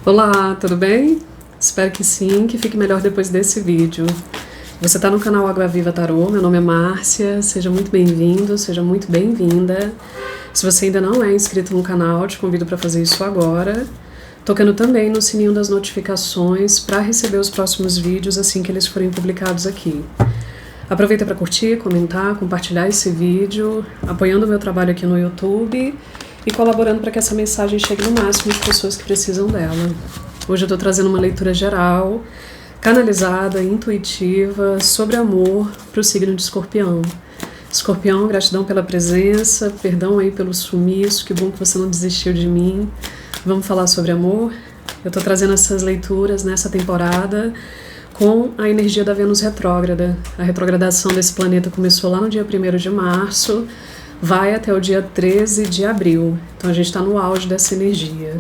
Olá, tudo bem? Espero que sim, que fique melhor depois desse vídeo. Você está no canal Água Viva Tarô, meu nome é Márcia, seja muito bem-vindo, seja muito bem-vinda. Se você ainda não é inscrito no canal, te convido para fazer isso agora, tocando também no sininho das notificações para receber os próximos vídeos assim que eles forem publicados aqui. Aproveita para curtir, comentar, compartilhar esse vídeo, apoiando o meu trabalho aqui no YouTube e colaborando para que essa mensagem chegue no máximo de pessoas que precisam dela. Hoje eu estou trazendo uma leitura geral, canalizada, intuitiva, sobre amor para o signo de Escorpião. Escorpião, gratidão pela presença, perdão aí pelo sumiço, que bom que você não desistiu de mim. Vamos falar sobre amor? Eu estou trazendo essas leituras nessa temporada com a energia da Vênus retrógrada. A retrogradação desse planeta começou lá no dia 1º de março, vai até o dia 13 de abril. Então a gente está no auge dessa energia.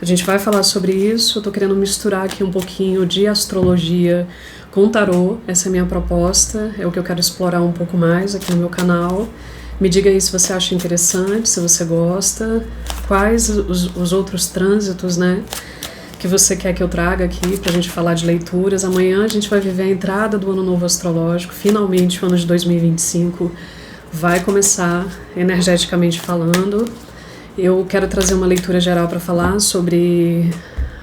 A gente vai falar sobre isso. Eu estou querendo misturar aqui um pouquinho de astrologia com tarô. Essa é a minha proposta, é o que eu quero explorar um pouco mais aqui no meu canal. Me diga aí se você acha interessante, se você gosta, quais os outros trânsitos, né, que você quer que eu traga aqui pra gente falar de leituras. Amanhã a gente vai viver a entrada do ano novo astrológico, finalmente o ano de 2025 vai começar energeticamente falando. Eu quero trazer uma leitura geral para falar sobre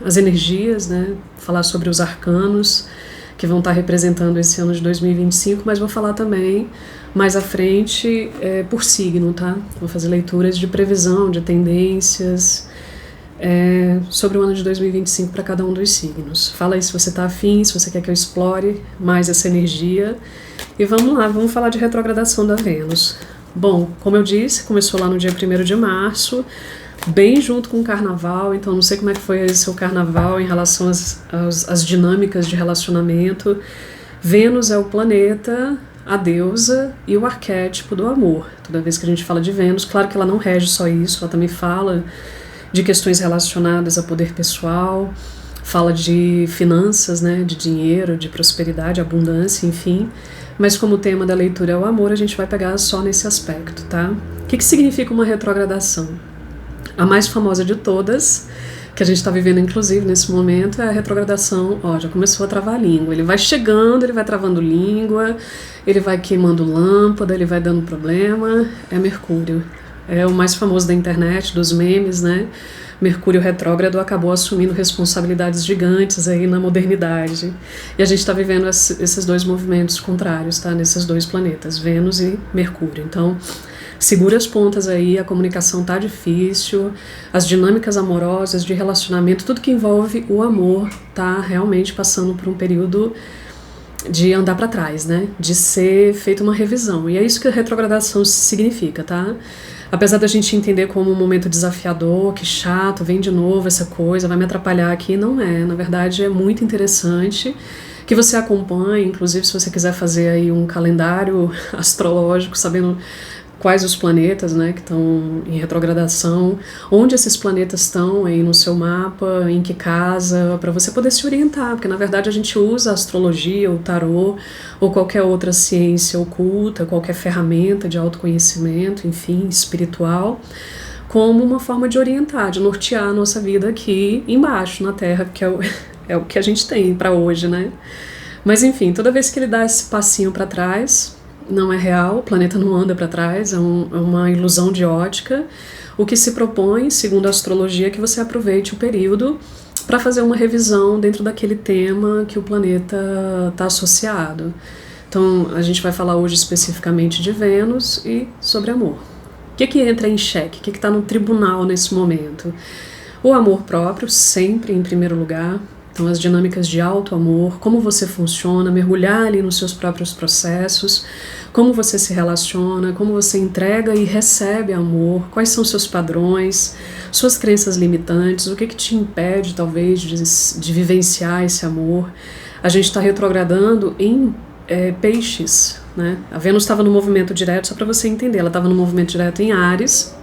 as energias, né? Falar sobre os arcanos que vão estar representando esse ano de 2025, mas vou falar também mais à frente por signo, tá? Vou fazer leituras de previsão, de tendências sobre o ano de 2025 para cada um dos signos. Fala aí se você está afim, se você quer que eu explore mais essa energia. E vamos lá, vamos falar de retrogradação da Vênus. Bom, como eu disse, começou lá no dia 1º de março, bem junto com o carnaval, então não sei como é que foi o seu carnaval em relação às dinâmicas de relacionamento. Vênus é o planeta, a deusa e o arquétipo do amor. Toda vez que a gente fala de Vênus, claro que ela não rege só isso, ela também fala de questões relacionadas a poder pessoal, fala de finanças, né, de dinheiro, de prosperidade, abundância, enfim. Mas como o tema da leitura é o amor, a gente vai pegar só nesse aspecto, tá? O que significa uma retrogradação? A mais famosa de todas, que a gente está vivendo inclusive nesse momento, é a retrogradação. Ó, já começou a travar a língua. Ele vai chegando, ele vai travando língua, ele vai queimando lâmpada, ele vai dando problema. É Mercúrio. É o mais famoso da internet, dos memes, né? Mercúrio retrógrado acabou assumindo responsabilidades gigantes aí na modernidade. E a gente está vivendo esses dois movimentos contrários, tá? Nesses dois planetas, Vênus e Mercúrio. Então, segura as pontas aí, a comunicação tá difícil, as dinâmicas amorosas, de relacionamento, tudo que envolve o amor tá realmente passando por um período de andar para trás, né? De ser feita uma revisão. E é isso que a retrogradação significa, tá? Apesar da gente entender como um momento desafiador, que chato, vem de novo essa coisa, vai me atrapalhar aqui, não é. Na verdade, é muito interessante que você acompanhe, inclusive se você quiser fazer aí um calendário astrológico, sabendo quais os planetas, né, que estão em retrogradação, onde esses planetas estão aí no seu mapa, em que casa, para você poder se orientar, porque na verdade a gente usa a astrologia, o tarô, ou qualquer outra ciência oculta, qualquer ferramenta de autoconhecimento, enfim, espiritual, como uma forma de orientar, de nortear a nossa vida aqui embaixo, na Terra, que é o que a gente tem para hoje, né? Mas enfim, toda vez que ele dá esse passinho para trás, não é real, o planeta não anda para trás, é uma ilusão de ótica. O que se propõe, segundo a astrologia, é que você aproveite o período para fazer uma revisão dentro daquele tema que o planeta está associado. Então, a gente vai falar hoje especificamente de Vênus e sobre amor. O que entra em xeque? O que está no tribunal nesse momento? O amor próprio, sempre em primeiro lugar. Então, as dinâmicas de auto-amor, como você funciona, mergulhar ali nos seus próprios processos, como você se relaciona, como você entrega e recebe amor, quais são seus padrões, suas crenças limitantes, o que te impede, talvez, de vivenciar esse amor. A gente está retrogradando em peixes, né? A Vênus estava no movimento direto, só para você entender, ela estava no movimento direto em Áries,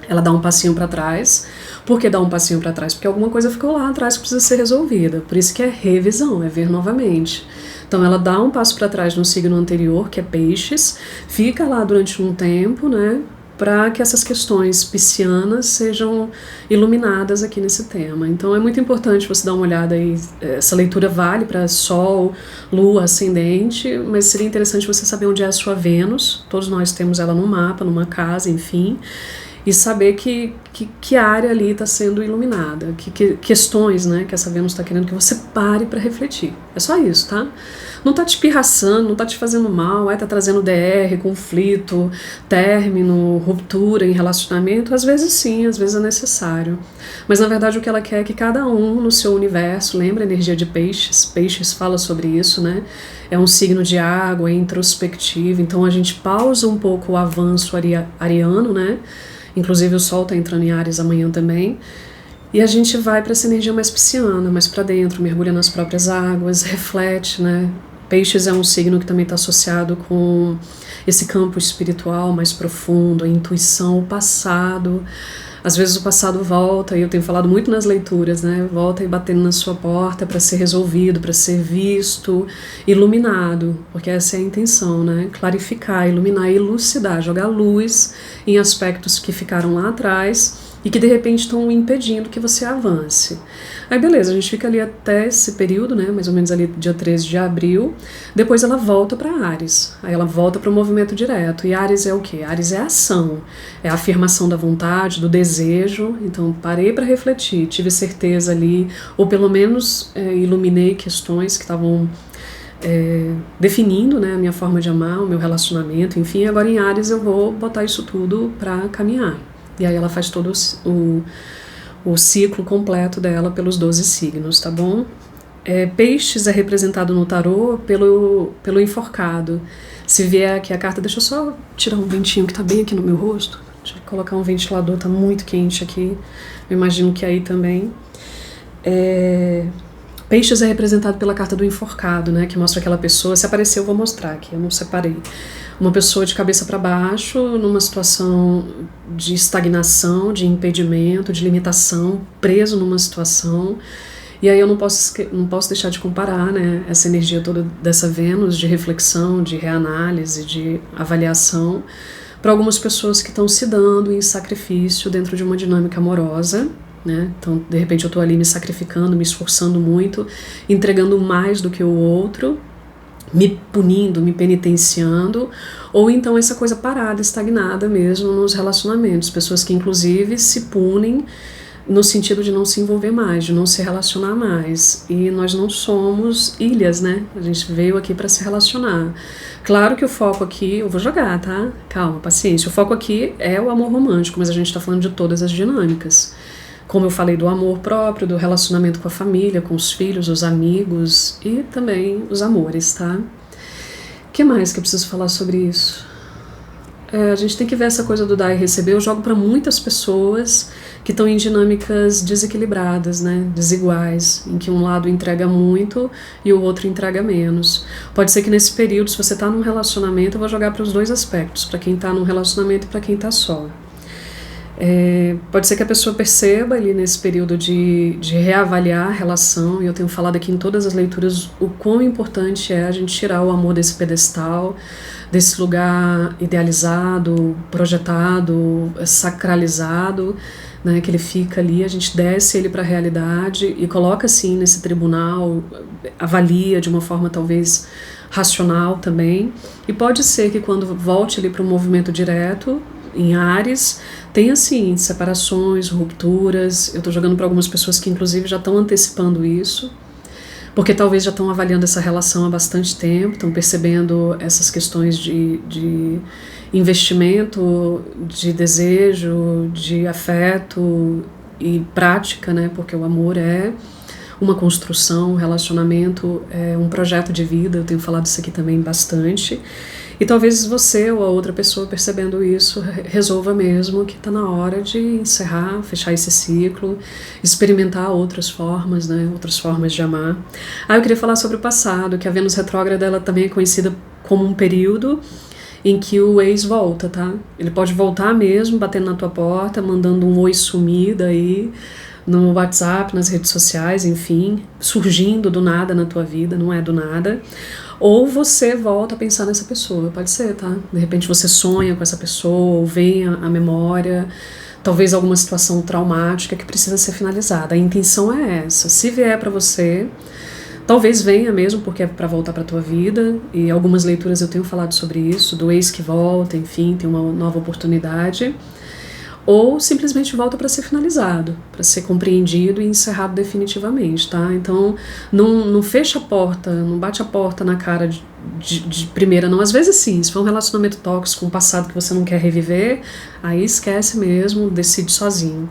ela dá um passinho para trás. Por que dá um passinho para trás? Porque alguma coisa ficou lá atrás que precisa ser resolvida. Por isso que é revisão, é ver novamente. Então ela dá um passo para trás no signo anterior, que é Peixes, fica lá durante um tempo, né? para que essas questões piscianas sejam iluminadas aqui nesse tema. Então é muito importante você dar uma olhada aí, essa leitura vale para Sol, Lua, Ascendente, mas seria interessante você saber onde é a sua Vênus, todos nós temos ela no mapa, numa casa, enfim, e saber que área ali está sendo iluminada, que questões, né, que essa Vênus está querendo que você pare para refletir. É só isso, tá? Não tá te pirraçando, não tá te fazendo mal, tá trazendo DR, conflito, término, ruptura em relacionamento. Às vezes sim, às vezes é necessário. Mas na verdade o que ela quer é que cada um no seu universo, lembra a energia de peixes? Peixes fala sobre isso, né? É um signo de água, é introspectivo, então a gente pausa um pouco o avanço ariano, né? Inclusive o Sol está entrando em Áries amanhã também. E a gente vai para essa energia mais pisciana, mais para dentro, mergulha nas próprias águas, reflete, né? Peixes é um signo que também está associado com esse campo espiritual mais profundo, a intuição, o passado. Às vezes o passado volta, e eu tenho falado muito nas leituras, né? Volta e batendo na sua porta para ser resolvido, para ser visto, iluminado, porque essa é a intenção, né? Clarificar, iluminar, elucidar, jogar luz em aspectos que ficaram lá atrás e que de repente estão impedindo que você avance. Aí beleza, a gente fica ali até esse período, né, mais ou menos ali dia 13 de abril, depois ela volta para Áries, aí ela volta para o movimento direto, e Áries é o quê? Áries é a ação, é a afirmação da vontade, do desejo. Então parei para refletir, tive certeza ali, ou pelo menos iluminei questões que estavam definindo, né, a minha forma de amar, o meu relacionamento, enfim. Agora em Áries eu vou botar isso tudo para caminhar. E aí ela faz todo o ciclo completo dela pelos 12 signos, tá bom? Peixes é representado no tarô pelo enforcado. Se vier aqui a carta, deixa eu só tirar um ventinho que tá bem aqui no meu rosto. Deixa eu colocar um ventilador, tá muito quente aqui. Eu imagino que aí também. Peixes é representado pela carta do enforcado, né, que mostra aquela pessoa. Se aparecer eu vou mostrar aqui, eu não separei. Uma pessoa de cabeça para baixo, numa situação de estagnação, de impedimento, de limitação, preso numa situação. E aí eu não posso deixar de comparar, né, essa energia toda dessa Vênus de reflexão, de reanálise, de avaliação, para algumas pessoas que estão se dando em sacrifício dentro de uma dinâmica amorosa. Né? Então, de repente eu estou ali me sacrificando, me esforçando muito, entregando mais do que o outro, me punindo, me penitenciando, ou então essa coisa parada, estagnada mesmo nos relacionamentos, pessoas que inclusive se punem no sentido de não se envolver mais, de não se relacionar mais. E nós não somos ilhas, né? A gente veio aqui para se relacionar. Claro que o foco aqui, eu vou jogar, tá? Calma, paciência. O foco aqui é o amor romântico, mas a gente está falando de todas as dinâmicas. Como eu falei do amor próprio, do relacionamento com a família, com os filhos, os amigos e também os amores, tá? O que mais que eu preciso falar sobre isso? A gente tem que ver essa coisa do dar e receber. Eu jogo para muitas pessoas que estão em dinâmicas desequilibradas, né? Desiguais, em que um lado entrega muito e o outro entrega menos. Pode ser que nesse período, se você está num relacionamento, eu vou jogar para os dois aspectos, para quem está num relacionamento e para quem está só. Pode ser que a pessoa perceba ali nesse período de reavaliar a relação, e eu tenho falado aqui em todas as leituras o quão importante é a gente tirar o amor desse pedestal, desse lugar idealizado, projetado, sacralizado, né, que ele fica ali, a gente desce ele para a realidade e coloca assim nesse tribunal, avalia de uma forma talvez racional também, e pode ser que quando volte ali para o movimento direto, em Áries, tem assim, separações, rupturas. Eu estou jogando para algumas pessoas que inclusive já estão antecipando isso, porque talvez já estão avaliando essa relação há bastante tempo, estão percebendo essas questões de investimento, de desejo, de afeto e prática, né? Porque o amor é uma construção, um relacionamento é um projeto de vida. Eu tenho falado isso aqui também bastante. E talvez você ou a outra pessoa percebendo isso resolva mesmo que está na hora de encerrar, fechar esse ciclo, experimentar outras formas, né, outras formas de amar. Eu queria falar sobre o passado, que a Vênus retrógrada ela também é conhecida como um período em que o ex volta, tá? Ele pode voltar mesmo, batendo na tua porta, mandando um oi sumido aí, no WhatsApp, nas redes sociais, enfim, surgindo do nada na tua vida, não é do nada. Ou você volta a pensar nessa pessoa, pode ser, tá? De repente você sonha com essa pessoa, ou vem a memória, talvez alguma situação traumática que precisa ser finalizada. A intenção é essa. Se vier para você, talvez venha mesmo, porque é para voltar para a tua vida, e algumas leituras eu tenho falado sobre isso, do ex que volta, enfim, tem uma nova oportunidade, ou simplesmente volta para ser finalizado, para ser compreendido e encerrado definitivamente, tá? Então, não fecha a porta, não bate a porta na cara de primeira, não. Às vezes sim, se for um relacionamento tóxico, um passado que você não quer reviver, aí esquece mesmo, decide sozinho.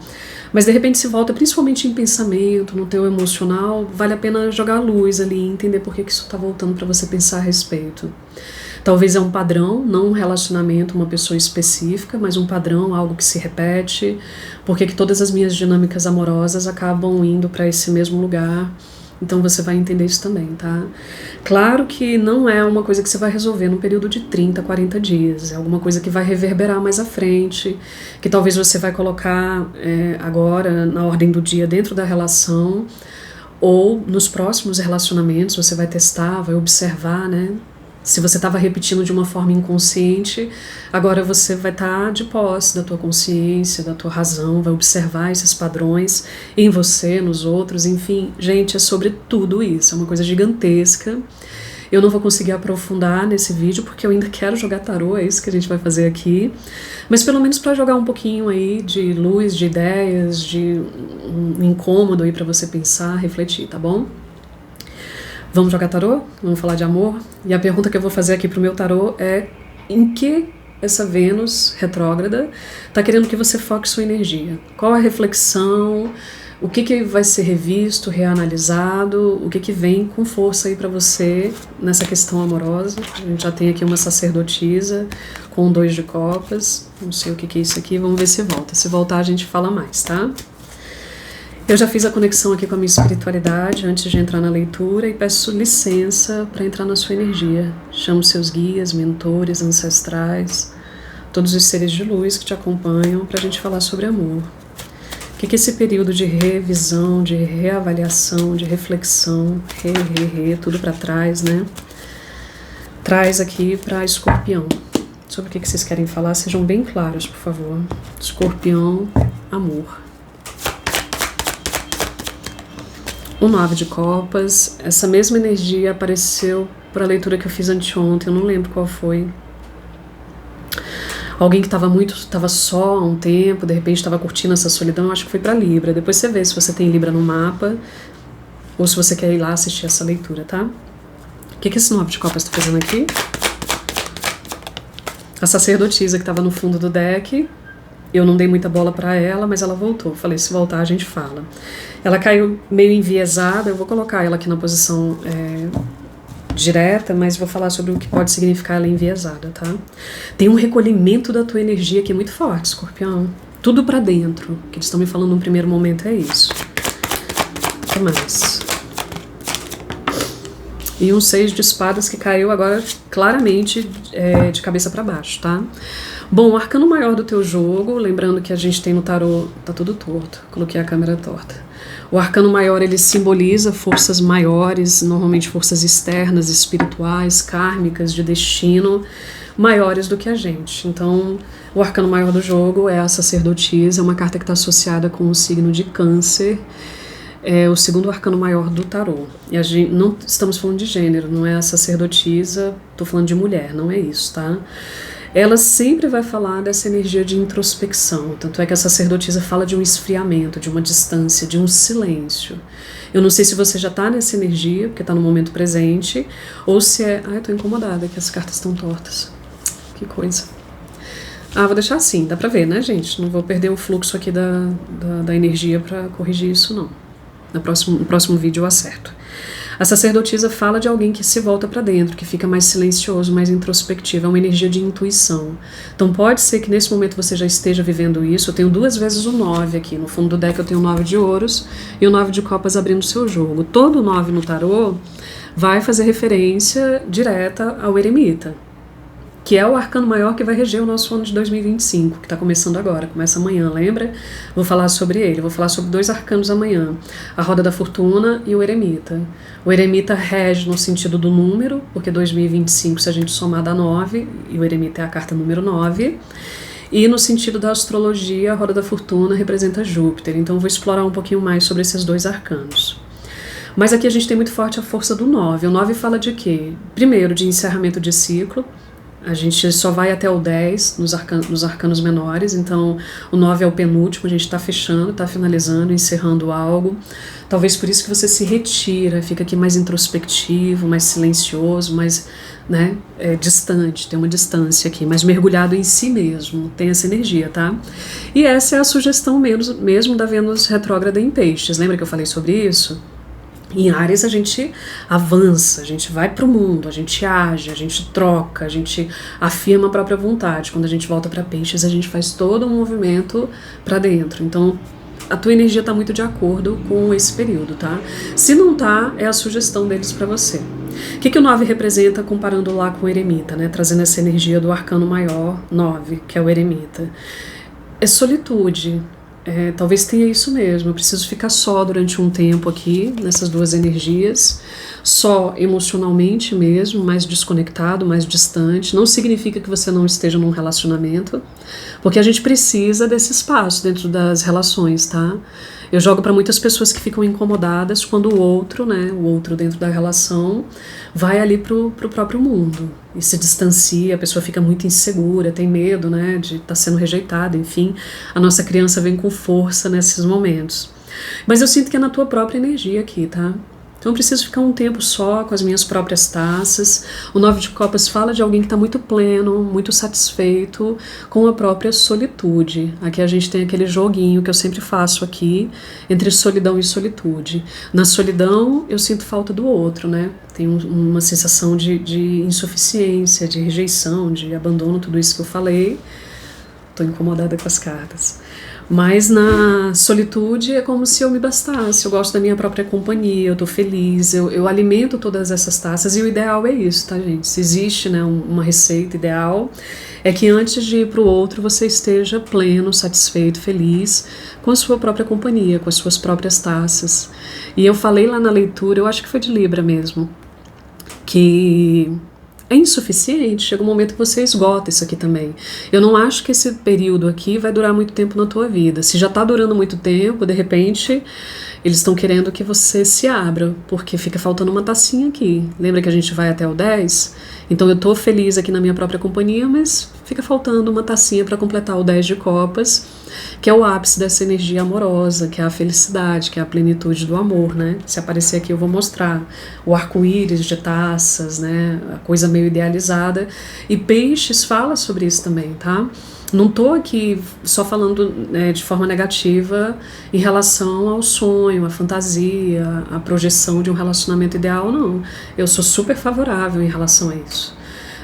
Mas de repente se volta principalmente em pensamento, no teu emocional, vale a pena jogar a luz ali e entender por que isso está voltando para você pensar a respeito. Talvez é um padrão, não um relacionamento, uma pessoa específica, mas um padrão, algo que se repete. Por que todas as minhas dinâmicas amorosas acabam indo para esse mesmo lugar? Então você vai entender isso também, tá? Claro que não é uma coisa que você vai resolver num período de 30, 40 dias. É alguma coisa que vai reverberar mais à frente, que talvez você vai colocar agora na ordem do dia dentro da relação, ou nos próximos relacionamentos você vai testar, vai observar, né? Se você estava repetindo de uma forma inconsciente, agora você vai estar de posse da tua consciência, da tua razão, vai observar esses padrões em você, nos outros, enfim. Gente, é sobre tudo isso, é uma coisa gigantesca. Eu não vou conseguir aprofundar nesse vídeo porque eu ainda quero jogar tarô, é isso que a gente vai fazer aqui. Mas pelo menos para jogar um pouquinho aí de luz, de ideias, de um incômodo aí para você pensar, refletir, tá bom? Vamos jogar tarô? Vamos falar de amor? E a pergunta que eu vou fazer aqui pro meu tarô é: em que essa Vênus retrógrada está querendo que você foque sua energia? Qual a reflexão? O que vai ser revisto, reanalisado? O que vem com força aí para você nessa questão amorosa? A gente já tem aqui uma sacerdotisa com 2 de copas. Não sei o que é isso aqui, vamos ver se volta. Se voltar a gente fala mais, tá? Eu já fiz a conexão aqui com a minha espiritualidade antes de entrar na leitura e peço licença para entrar na sua energia. Chamo seus guias, mentores, ancestrais, todos os seres de luz que te acompanham para a gente falar sobre amor. O que esse período de revisão, de reavaliação, de reflexão, tudo para trás, né? Traz aqui para Escorpião. Sobre o que vocês querem falar, sejam bem claros, por favor. Escorpião, amor. O 9 de copas, essa mesma energia apareceu para a leitura que eu fiz anteontem, eu não lembro qual foi. Alguém que estava só há um tempo, de repente estava curtindo essa solidão, eu acho que foi para Libra. Depois você vê se você tem Libra no mapa, ou se você quer ir lá assistir essa leitura, tá? O que esse 9 de copas está fazendo aqui? A sacerdotisa que estava no fundo do deck, eu não dei muita bola para ela, mas ela voltou. Falei, se voltar a gente fala. Ela caiu meio enviesada, eu vou colocar ela aqui na posição direta, mas vou falar sobre o que pode significar ela enviesada, tá? Tem um recolhimento da tua energia aqui muito forte, Escorpião. Tudo pra dentro. O que eles estão me falando num primeiro momento é isso. O que mais? E um 6 de espadas que caiu agora claramente de cabeça para baixo, tá? Bom, o arcano maior do teu jogo, lembrando que a gente tem no tarô, tá tudo torto, coloquei a câmera torta. O arcano maior, ele simboliza forças maiores, normalmente forças externas, espirituais, kármicas, de destino, maiores do que a gente. Então, o arcano maior do jogo é a sacerdotisa, é uma carta que está associada com o signo de Câncer, é o segundo arcano maior do tarô. E a gente, não estamos falando de gênero, não é a sacerdotisa, estou falando de mulher, não é isso, tá? Ela sempre vai falar dessa energia de introspecção, tanto é que a sacerdotisa fala de um esfriamento, de uma distância, de um silêncio. Eu não sei se você já está nessa energia, porque está no momento presente, ou se é... Ai, eu tô incomodada que as cartas estão tortas. Que coisa. Ah, vou deixar assim, dá pra ver, né, gente? Não vou perder o fluxo aqui da energia pra corrigir isso, não. No próximo vídeo eu acerto. A sacerdotisa fala de alguém que se volta para dentro, que fica mais silencioso, mais introspectivo, é uma energia de intuição. Então pode ser que nesse momento você já esteja vivendo isso. Eu tenho 2 vezes o 9 aqui, no fundo do deck eu tenho o 9 de ouros e o 9 de copas abrindo o seu jogo. Todo 9 no tarô vai fazer referência direta ao eremita. que é o arcano maior que vai reger o nosso ano de 2025, que está começando agora, começa amanhã, lembra? Vou falar sobre ele, vou falar sobre 2 arcanos amanhã, a Roda da Fortuna e o Eremita. O Eremita rege no sentido do número, porque 2025, se a gente somar, dá 9, e o Eremita é a carta número 9, e no sentido da astrologia, a Roda da Fortuna representa Júpiter, então eu vou explorar um pouquinho mais sobre esses 2 arcanos. Mas aqui a gente tem muito forte a força do 9. O 9 fala de quê? Primeiro, de encerramento de ciclo. A gente só vai até o 10 nos arcanos menores, então o 9 é o penúltimo, a gente está fechando, está finalizando, encerrando algo. Talvez por isso que você se retira, fica aqui mais introspectivo, mais silencioso, mais distante, tem uma distância aqui, mais mergulhado em si mesmo, tem essa energia, tá? E essa é a sugestão mesmo da Vênus retrógrada em Peixes. Lembra que eu falei sobre isso? Em Áries a gente avança, a gente vai para o mundo, a gente age, a gente troca, a gente afirma a própria vontade. Quando a gente volta para Peixes, a gente faz todo um movimento para dentro. Então, a tua energia está muito de acordo com esse período, tá? Se não tá, é a sugestão deles para você. O que o 9 representa comparando lá com o Eremita, né? Trazendo essa energia do arcano maior 9, que é o Eremita. É solitude. Talvez tenha isso mesmo, eu preciso ficar só durante um tempo aqui, nessas 2 energias, só emocionalmente mesmo, mais desconectado, mais distante. Não significa que você não esteja num relacionamento, porque a gente precisa desse espaço dentro das relações, tá? Eu jogo para muitas pessoas que ficam incomodadas quando o outro dentro da relação, vai ali pro próprio mundo e se distancia, a pessoa fica muito insegura, tem medo, né, de estar sendo rejeitada, enfim. A nossa criança vem com força nesses momentos. Mas eu sinto que é na tua própria energia aqui, tá? Então eu preciso ficar um tempo só com as minhas próprias taças. O 9 de copas fala de alguém que está muito pleno, muito satisfeito com a própria solitude. Aqui a gente tem aquele joguinho que eu sempre faço aqui, entre solidão e solitude. Na solidão eu sinto falta do outro, né? Tem uma sensação de insuficiência, de rejeição, de abandono, tudo isso que eu falei. Estou incomodada com as cartas. Mas na solitude é como se eu me bastasse, eu gosto da minha própria companhia, eu tô feliz, eu alimento todas essas taças e o ideal é isso, tá, gente? Se existe, né, uma receita ideal, é que antes de ir pro outro você esteja pleno, satisfeito, feliz com a sua própria companhia, com as suas próprias taças. E eu falei lá na leitura, eu acho que foi de Libra mesmo, que é insuficiente, chega um momento que você esgota isso aqui também. Eu não acho que esse período aqui vai durar muito tempo na tua vida. Se já está durando muito tempo, de repente, eles estão querendo que você se abra, porque fica faltando uma tacinha aqui. Lembra que a gente vai até o 10? Então eu tô feliz aqui na minha própria companhia, mas fica faltando uma tacinha para completar o 10 de copas, que é o ápice dessa energia amorosa, que é a felicidade, que é a plenitude do amor, né? Se aparecer aqui eu vou mostrar o arco-íris de taças, né? A coisa meio idealizada. E Peixes fala sobre isso também, tá? Não tô aqui só falando, né, de forma negativa em relação ao sonho, à fantasia, à projeção de um relacionamento ideal, não. Eu sou super favorável em relação a isso.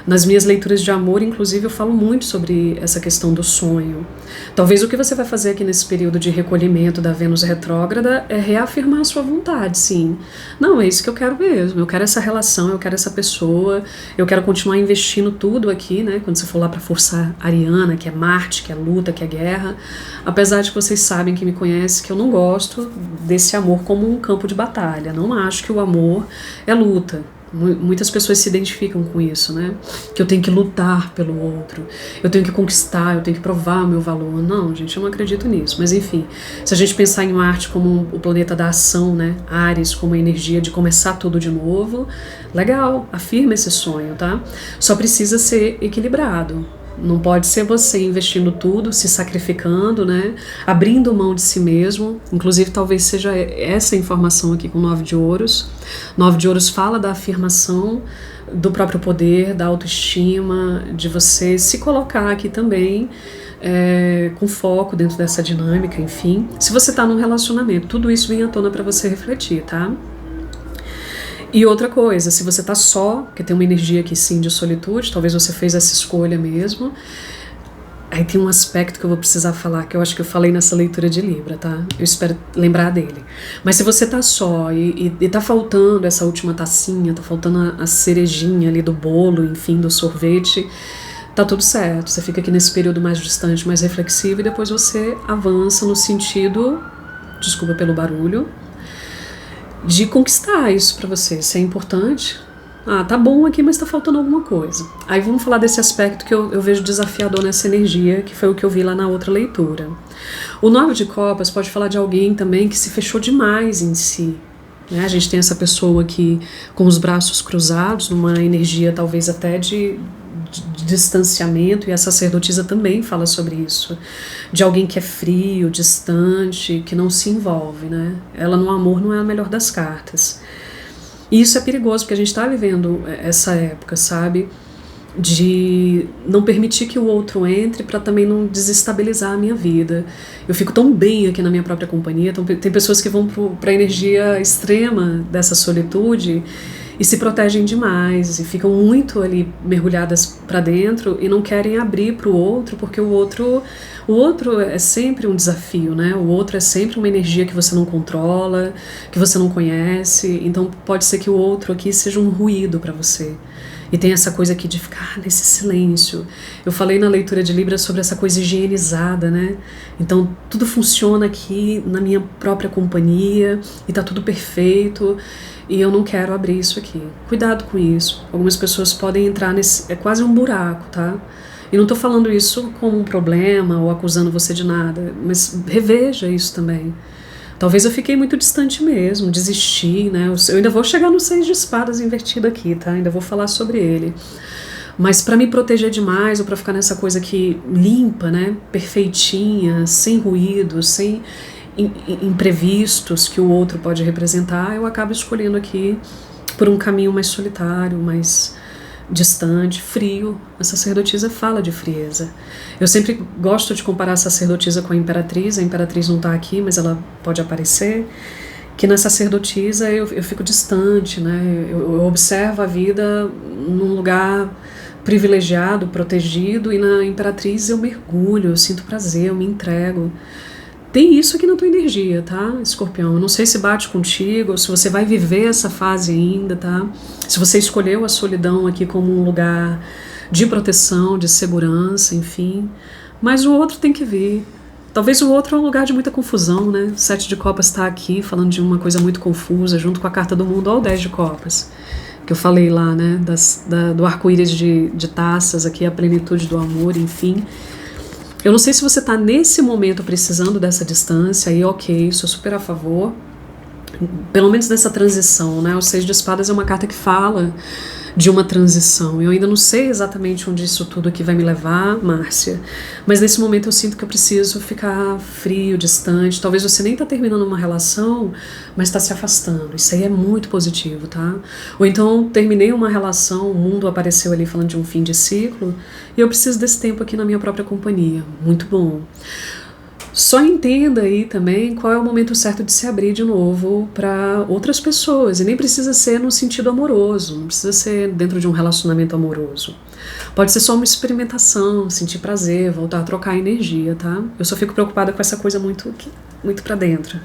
Nas minhas leituras de amor, inclusive, eu falo muito sobre essa questão do sonho. Talvez o que você vai fazer aqui nesse período de recolhimento da Vênus retrógrada é reafirmar a sua vontade, sim. Não, é isso que eu quero mesmo. Eu quero essa relação, eu quero essa pessoa, eu quero continuar investindo tudo aqui, né? Quando você for lá para a força ariana, que é Marte, que é luta, que é guerra. Apesar de que vocês sabem que me conhecem, que eu não gosto desse amor como um campo de batalha. Não acho que o amor é luta. Muitas pessoas se identificam com isso, né? Que eu tenho que lutar pelo outro, eu tenho que conquistar, eu tenho que provar o meu valor. Não, gente, eu não acredito nisso. Mas enfim, se a gente pensar em Marte como o planeta da ação, né? Áries como a energia de começar tudo de novo, legal, afirma esse sonho, tá? Só precisa ser equilibrado. Não pode ser você investindo tudo, se sacrificando, né? Abrindo mão de si mesmo. Inclusive, talvez seja essa informação aqui com 9 de ouros. 9 de ouros fala da afirmação do próprio poder, da autoestima, de você se colocar aqui também com foco dentro dessa dinâmica, enfim. Se você está num relacionamento, tudo isso vem à tona para você refletir, tá? E outra coisa, se você tá só, porque tem uma energia aqui sim de solitude, talvez você fez essa escolha mesmo, aí tem um aspecto que eu vou precisar falar, que eu acho que eu falei nessa leitura de Libra, tá? Eu espero lembrar dele. Mas se você tá só e tá faltando essa última tacinha, tá faltando a cerejinha ali do bolo, enfim, do sorvete, tá tudo certo. Você fica aqui nesse período mais distante, mais reflexivo, e depois você avança no sentido, desculpa pelo barulho, de conquistar isso pra você. Isso é importante. Ah, tá bom aqui, mas tá faltando alguma coisa. Aí vamos falar desse aspecto que eu vejo desafiador nessa energia, que foi o que eu vi lá na outra leitura. O 9 de Copas pode falar de alguém também que se fechou demais em si. Né? A gente tem essa pessoa aqui com os braços cruzados, numa energia talvez até de distanciamento, e a sacerdotisa também fala sobre isso, de alguém que é frio, distante, que não se envolve, né? Ela no amor não é a melhor das cartas. E isso é perigoso, porque a gente está vivendo essa época, sabe? De não permitir que o outro entre para também não desestabilizar a minha vida. Eu fico tão bem aqui na minha própria companhia. Então, tem pessoas que vão para a energia extrema dessa solitude e se protegem demais e ficam muito ali mergulhadas para dentro e não querem abrir para o outro, porque o outro é sempre um desafio, né? O outro é sempre uma energia que você não controla, que você não conhece. Então pode ser que o outro aqui seja um ruído para você. E tem essa coisa aqui de ficar nesse silêncio. Eu falei na leitura de Libra sobre essa coisa higienizada, né? Então tudo funciona aqui na minha própria companhia e tá tudo perfeito. E eu não quero abrir isso aqui. Cuidado com isso. Algumas pessoas podem entrar nesse... É quase um buraco, tá? E não tô falando isso como um problema ou acusando você de nada, mas reveja isso também. Talvez eu fiquei muito distante mesmo, desisti, né? Eu ainda vou chegar no 6 de espadas invertido aqui, tá? Ainda vou falar sobre ele. Mas para me proteger demais, ou para ficar nessa coisa aqui limpa, né? Perfeitinha, sem ruídos, sem imprevistos que o outro pode representar, eu acabo escolhendo aqui por um caminho mais solitário, mais distante, frio. A sacerdotisa fala de frieza. Eu sempre gosto de comparar a sacerdotisa com a imperatriz não está aqui, mas ela pode aparecer, que na sacerdotisa eu fico distante, né? Eu observo a vida num lugar privilegiado, protegido, e na imperatriz eu mergulho, eu sinto prazer, eu me entrego. Tem isso aqui na tua energia, tá, Escorpião? Eu não sei se bate contigo, ou se você vai viver essa fase ainda, tá? Se você escolheu a solidão aqui como um lugar de proteção, de segurança, enfim. Mas o outro tem que vir. Talvez o outro é um lugar de muita confusão, né? O 7 de Copas está aqui falando de uma coisa muito confusa, junto com a carta do mundo, olha o 10 de Copas. Que eu falei lá, né? Do arco-íris de taças aqui, a plenitude do amor, enfim. Eu não sei se você está nesse momento precisando dessa distância, aí ok, sou super a favor, pelo menos nessa transição, né? O 6 de espadas é uma carta que fala de uma transição. Eu ainda não sei exatamente onde isso tudo aqui vai me levar, Márcia, mas nesse momento eu sinto que eu preciso ficar frio, distante. Talvez você nem está terminando uma relação, mas está se afastando. Isso aí é muito positivo, tá? Ou então terminei uma relação, o mundo apareceu ali falando de um fim de ciclo, e eu preciso desse tempo aqui na minha própria companhia. Muito bom. Só entenda aí também qual é o momento certo de se abrir de novo para outras pessoas. E nem precisa ser no sentido amoroso, não precisa ser dentro de um relacionamento amoroso. Pode ser só uma experimentação, sentir prazer, voltar a trocar energia, tá? Eu só fico preocupada com essa coisa muito para dentro.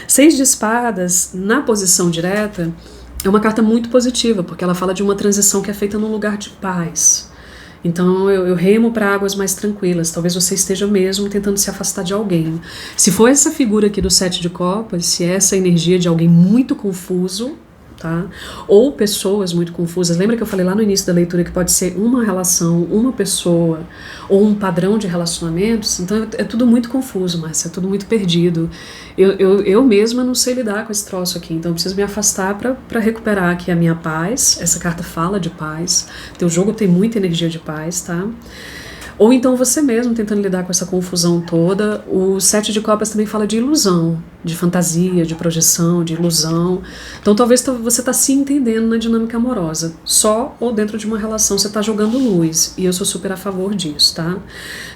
6 de espadas, na posição direta, é uma carta muito positiva, porque ela fala de uma transição que é feita num lugar de paz. Então eu remo para águas mais tranquilas. Talvez você esteja mesmo tentando se afastar de alguém. Se for essa figura aqui do 7 de Copas, se é essa energia de alguém muito confuso, tá? Ou pessoas muito confusas. Lembra que eu falei lá no início da leitura que pode ser uma relação, uma pessoa, ou um padrão de relacionamentos? Então é tudo muito confuso, Márcia, é tudo muito perdido. Eu mesma não sei lidar com esse troço aqui, então eu preciso me afastar para recuperar aqui a minha paz. Essa carta fala de paz. Teu jogo tem muita energia de paz, tá? Ou então você mesmo tentando lidar com essa confusão toda. O 7 de Copas também fala de ilusão, de fantasia, de projeção, de ilusão. Então talvez você está se entendendo na dinâmica amorosa. Só ou dentro de uma relação você está jogando luz. E eu sou super a favor disso, tá?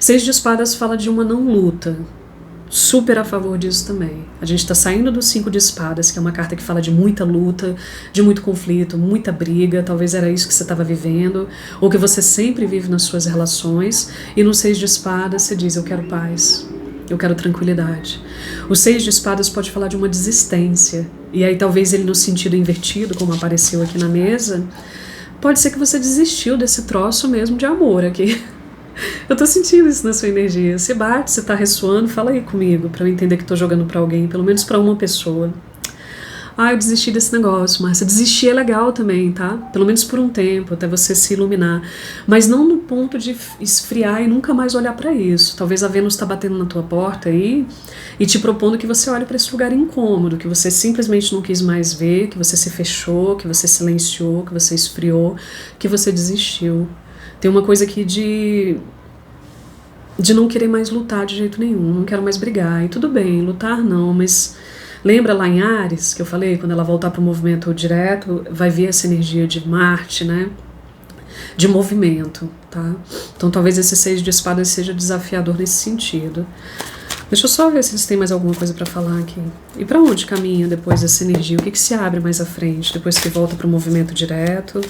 6 de espadas fala de uma não luta. Super a favor disso também. A gente está saindo do 5 de espadas, que é uma carta que fala de muita luta, de muito conflito, muita briga. Talvez era isso que você estava vivendo, ou que você sempre vive nas suas relações. E no 6 de espadas você diz, eu quero paz, eu quero tranquilidade. O 6 de espadas pode falar de uma desistência. E aí talvez ele no sentido invertido, como apareceu aqui na mesa, Pode ser que você desistiu desse troço mesmo de amor aqui. Eu tô sentindo isso na sua energia. Se bate, se tá ressoando, fala aí comigo, pra eu entender que tô jogando pra alguém, pelo menos pra uma pessoa. Ah, eu desisti desse negócio, Márcia. Desistir é legal também, tá? Pelo menos por um tempo, até você se iluminar. Mas não no ponto de esfriar e nunca mais olhar pra isso. Talvez a Vênus tá batendo na tua porta aí e te propondo que você olhe pra esse lugar incômodo, que você simplesmente não quis mais ver, que você se fechou, que você silenciou, que você esfriou, que você desistiu. Tem uma coisa aqui de não querer mais lutar de jeito nenhum, não quero mais brigar. E tudo bem, lutar não, mas lembra lá em Áries, que eu falei, quando ela voltar para o movimento direto, vai vir essa energia de Marte, né? De movimento, tá? Então talvez esse 6 de espadas seja desafiador nesse sentido. Deixa eu só ver se eles têm mais alguma coisa para falar aqui. E para onde caminha depois essa energia? O que se abre mais à frente, depois que volta para o movimento direto?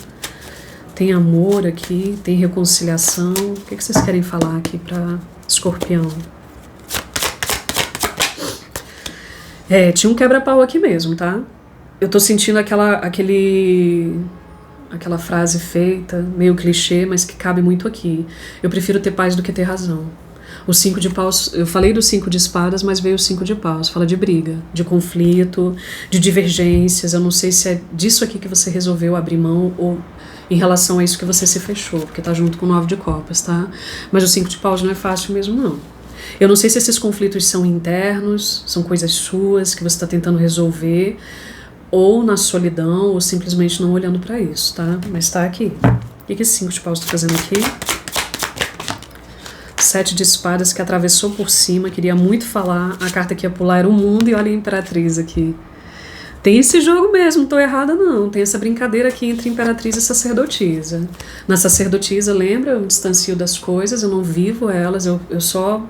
Tem amor aqui, tem reconciliação. O que vocês querem falar aqui para Escorpião? Tinha um quebra-pau aqui mesmo, tá? Eu tô sentindo aquela frase feita, meio clichê, mas que cabe muito aqui. Eu prefiro ter paz do que ter razão. O 5 de paus, eu falei do 5 de espadas, mas veio o 5 de paus. Fala de briga, de conflito, de divergências. Eu não sei se é disso aqui que você resolveu abrir mão ou em relação a isso que você se fechou, porque tá junto com o 9 de copas, tá? Mas o 5 de paus não é fácil mesmo, não. Eu não sei se esses conflitos são internos, são coisas suas que você está tentando resolver, ou na solidão, ou simplesmente não olhando para isso, tá? Mas tá aqui. O que esse 5 de paus está fazendo aqui? 7 de espadas que atravessou por cima, queria muito falar, a carta que ia pular era o mundo e olha a imperatriz aqui. Tem esse jogo mesmo, não tô errada não, tem essa brincadeira aqui entre imperatriz e sacerdotisa. Na sacerdotisa, lembra, eu me distancio das coisas, eu não vivo elas, eu só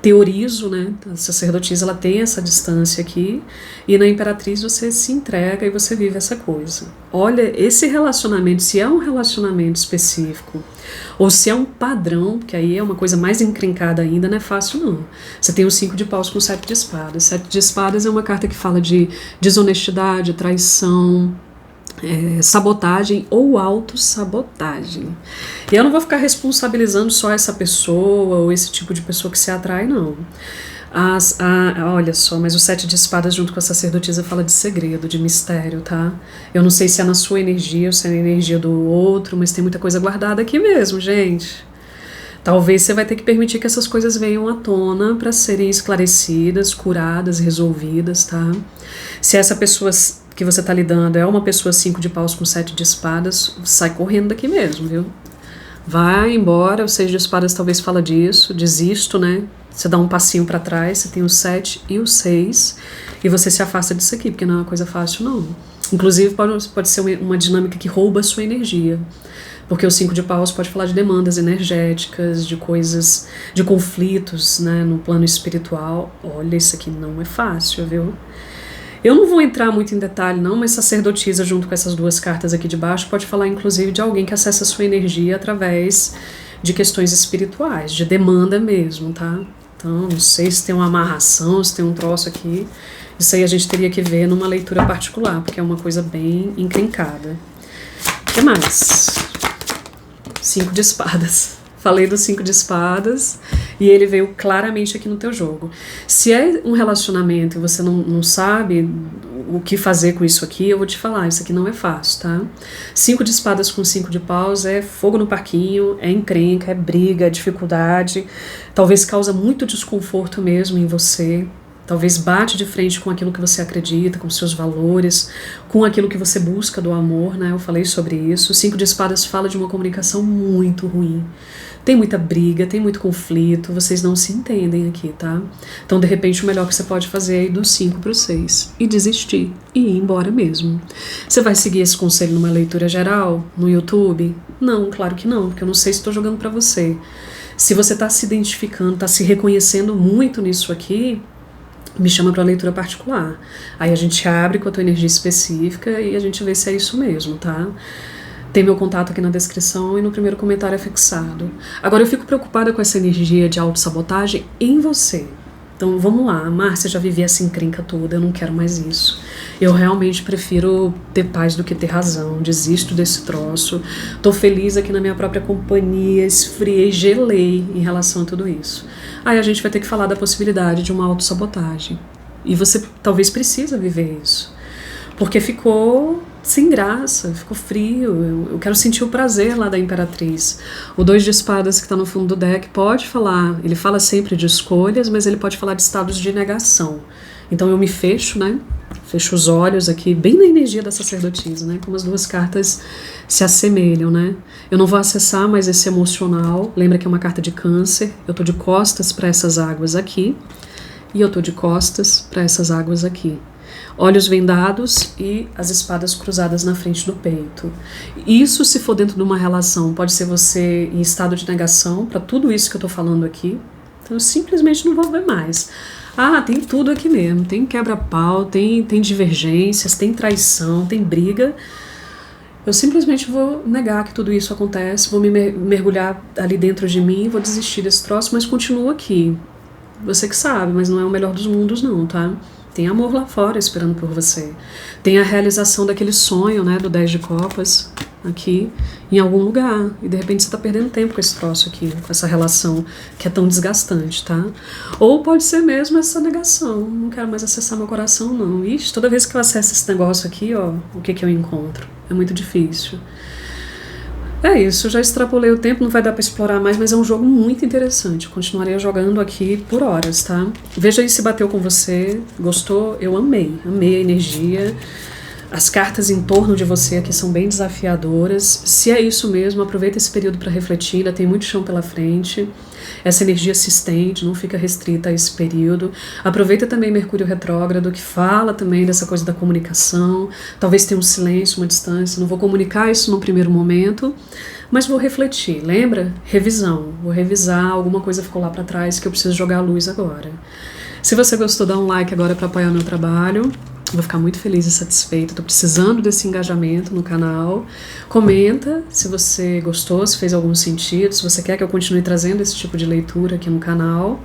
teorizo, né? A sacerdotisa, ela tem essa distância aqui, e na imperatriz você se entrega e você vive essa coisa. Olha, esse relacionamento, se é um relacionamento específico, ou se é um padrão, que aí é uma coisa mais encrencada ainda, não é fácil não. Você tem o 5 de paus com 7 de espadas. 7 de espadas é uma carta que fala de desonestidade, traição, sabotagem ou autossabotagem. E eu não vou ficar responsabilizando só essa pessoa ou esse tipo de pessoa que se atrai, não. Olha só, mas o 7 de espadas junto com a sacerdotisa fala de segredo, de mistério, tá? Eu não sei se é na sua energia ou se é na energia do outro, mas tem muita coisa guardada aqui mesmo, gente. Talvez você vai ter que permitir que essas coisas venham à tona para serem esclarecidas, curadas, resolvidas, tá? Se essa pessoa que você tá lidando é uma pessoa 5 de paus com 7 de espadas, sai correndo daqui mesmo, viu? Vai embora, o 6 de espadas talvez fala disso, desisto, né? Você dá um passinho para trás, você tem o 7 e o 6, e você se afasta disso aqui, porque não é uma coisa fácil, não. Inclusive, pode ser uma dinâmica que rouba a sua energia, porque o 5 de paus pode falar de demandas energéticas, de coisas, de conflitos, né, no plano espiritual. Olha, isso aqui não é fácil, viu? Eu não vou entrar muito em detalhe não, mas sacerdotisa junto com essas duas cartas aqui de baixo pode falar inclusive de alguém que acessa a sua energia através de questões espirituais, de demanda mesmo, tá? Então, não sei se tem uma amarração, se tem um troço aqui. Isso aí a gente teria que ver numa leitura particular, porque é uma coisa bem encrencada. O que mais? 5 de espadas. Falei do 5 de espadas e ele veio claramente aqui no teu jogo. Se é um relacionamento e você não sabe o que fazer com isso aqui, eu vou te falar, isso aqui não é fácil, tá? 5 de espadas com 5 de paus é fogo no parquinho, é encrenca, é briga, é dificuldade, talvez causa muito desconforto mesmo em você. Talvez bate de frente com aquilo que você acredita, com seus valores, com aquilo que você busca do amor, né? Eu falei sobre isso. O 5 de espadas fala de uma comunicação muito ruim. Tem muita briga, tem muito conflito, vocês não se entendem aqui, tá? Então, de repente, o melhor que você pode fazer é ir do 5 pro 6 e desistir e ir embora mesmo. Você vai seguir esse conselho numa leitura geral, no YouTube? Não, claro que não, porque eu não sei se estou jogando pra você. Se você tá se identificando, tá se reconhecendo muito nisso aqui, me chama para leitura particular. Aí a gente abre com a tua energia específica e a gente vê se é isso mesmo, tá? Tem meu contato aqui na descrição e no primeiro comentário é fixado. Agora eu fico preocupada com essa energia de autossabotagem em você. Então vamos lá, Márcia, já vivi essa encrenca toda, eu não quero mais isso. Eu realmente prefiro ter paz do que ter razão. Desisto desse troço. Tô feliz aqui na minha própria companhia, esfriei, gelei em relação a tudo isso. Aí a gente vai ter que falar da possibilidade de uma autossabotagem. E você talvez precisa viver isso. Porque ficou sem graça, ficou frio. Eu quero sentir o prazer lá da Imperatriz. O 2 de espadas que está no fundo do deck pode falar, ele fala sempre de escolhas, mas ele pode falar de estados de negação. Então eu me fecho, né? Fecho os olhos aqui, bem na energia da sacerdotisa, né? Como as duas cartas se assemelham, né? Eu não vou acessar mais esse emocional. Lembra que é uma carta de câncer. Eu tô de costas para essas águas aqui. E eu tô de costas para essas águas aqui. Olhos vendados e as espadas cruzadas na frente do peito. Isso, se for dentro de uma relação, pode ser você em estado de negação para tudo isso que eu tô falando aqui. Então eu simplesmente não vou ver mais. Ah, tem tudo aqui mesmo. Tem quebra-pau, tem divergências, tem traição, tem briga. Eu simplesmente vou negar que tudo isso acontece, vou me mergulhar ali dentro de mim, vou desistir desse troço, mas continuo aqui. Você que sabe, mas não é o melhor dos mundos não, tá? Tem amor lá fora esperando por você. Tem a realização daquele sonho, né, do 10 de copas, aqui, em algum lugar. E de repente você tá perdendo tempo com esse troço aqui, com essa relação que é tão desgastante, tá? Ou pode ser mesmo essa negação. Não quero mais acessar meu coração, não. Ixi, toda vez que eu acesso esse negócio aqui, ó, o que que eu encontro? É muito difícil. É isso, eu já extrapolei o tempo, não vai dar para explorar mais, mas é um jogo muito interessante. Eu continuaria jogando aqui por horas, tá? Veja aí se bateu com você, gostou? Eu amei a energia. As cartas em torno de você aqui são bem desafiadoras. Se é isso mesmo, aproveita esse período para refletir, ainda tem muito chão pela frente. Essa energia se estende, não fica restrita a esse período. Aproveita também Mercúrio retrógrado, que fala também dessa coisa da comunicação. Talvez tenha um silêncio, uma distância. Não vou comunicar isso num primeiro momento, mas vou refletir. Lembra? Revisão. Vou revisar, alguma coisa ficou lá para trás que eu preciso jogar a luz agora. Se você gostou, dá um like agora para apoiar o meu trabalho. Vou ficar muito feliz e satisfeita. Estou precisando desse engajamento no canal. Comenta se você gostou, se fez algum sentido, se você quer que eu continue trazendo esse tipo de leitura aqui no canal.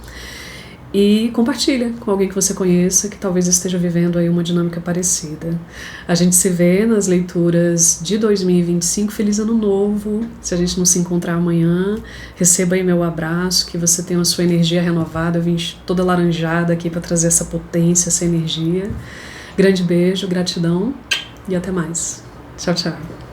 E compartilha com alguém que você conheça, que talvez esteja vivendo aí uma dinâmica parecida. A gente se vê nas leituras de 2025. Feliz Ano Novo! Se a gente não se encontrar amanhã, receba aí meu abraço, que você tenha a sua energia renovada. Eu vim toda laranjada aqui para trazer essa potência, essa energia. Grande beijo, gratidão e até mais. Tchau, tchau.